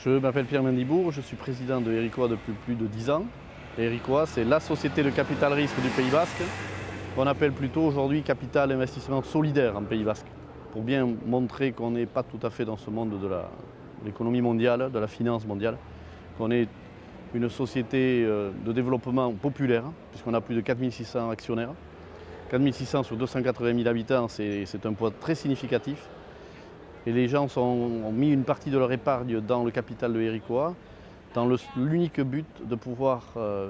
Je m'appelle Pierre Mendibourg, je suis président de Héricois depuis plus de 10 ans. Héricois, c'est la société de capital risque du Pays Basque, qu'on appelle plutôt aujourd'hui capital investissement solidaire en Pays Basque, pour bien montrer qu'on n'est pas tout à fait dans ce monde de l'économie mondiale, de la finance mondiale, qu'on est une société de développement populaire, puisqu'on a plus de 4600 actionnaires. 4600 sur 280 000 habitants, c'est un poids très significatif. Et les gens ont mis une partie de leur épargne dans le capital de Héricois, dans l'unique but de pouvoir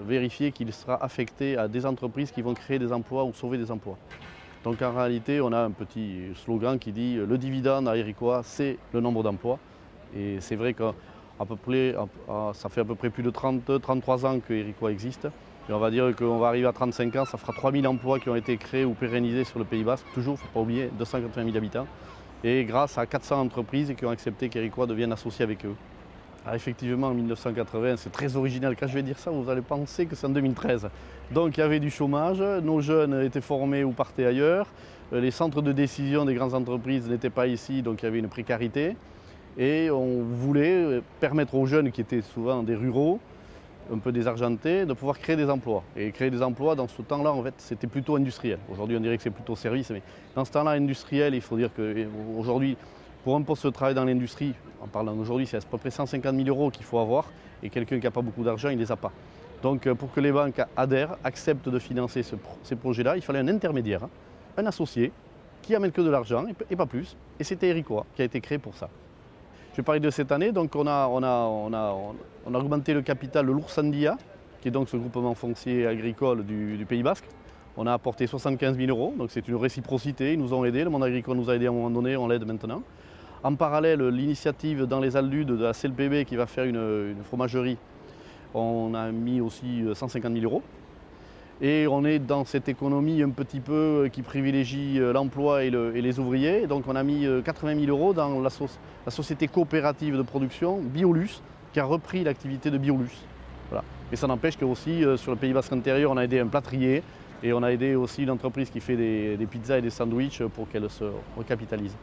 vérifier qu'il sera affecté à des entreprises qui vont créer des emplois ou sauver des emplois. Donc en réalité, on a un petit slogan qui dit « Le dividende à Héricois, c'est le nombre d'emplois ». Et c'est vrai que ça fait à peu près plus de 33 ans que Héricois existe. Et on va dire qu'on va arriver à 35 ans, ça fera 3000 emplois qui ont été créés ou pérennisés sur le Pays Basque. Toujours, il ne faut pas oublier, 280 000 habitants. Et grâce à 400 entreprises qui ont accepté qu'Héricois devienne associé avec eux. Alors effectivement, en 1980, c'est très original. Quand je vais dire ça, vous allez penser que c'est en 2013. Donc il y avait du chômage, nos jeunes étaient formés ou partaient ailleurs, les centres de décision des grandes entreprises n'étaient pas ici, donc il y avait une précarité. Et on voulait permettre aux jeunes qui étaient souvent des ruraux, un peu désargentés, de pouvoir créer des emplois. Et créer des emplois, dans ce temps-là, en fait, c'était plutôt industriel. Aujourd'hui, on dirait que c'est plutôt service, mais dans ce temps-là, industriel, il faut dire qu'aujourd'hui, pour un poste de travail dans l'industrie, en parlant d'aujourd'hui, c'est à peu près 150 000 € qu'il faut avoir, et quelqu'un qui n'a pas beaucoup d'argent, il ne les a pas. Donc pour que les banques adhèrent, acceptent de financer ces projets-là, il fallait un intermédiaire, un associé, qui amène que de l'argent, et pas plus. Et c'était Héricois qui a été créé pour ça. Je vais parler de cette année, donc on a augmenté le capital de l'Oursandia, qui est donc ce groupement foncier agricole du Pays Basque. On a apporté 75 000 €, donc c'est une réciprocité, ils nous ont aidés, le monde agricole nous a aidés à un moment donné, on l'aide maintenant. En parallèle, l'initiative dans les Aldudes de la CLPB qui va faire une fromagerie, on a mis aussi 150 000 €. Et on est dans cette économie un petit peu qui privilégie l'emploi et les ouvriers. Donc on a mis 80 000 € dans la société coopérative de production Biolus, qui a repris l'activité de Biolus. Voilà. Et ça n'empêche que aussi sur le Pays Basque intérieur, on a aidé un plâtrier et on a aidé aussi une entreprise qui fait des pizzas et des sandwichs pour qu'elle se recapitalise.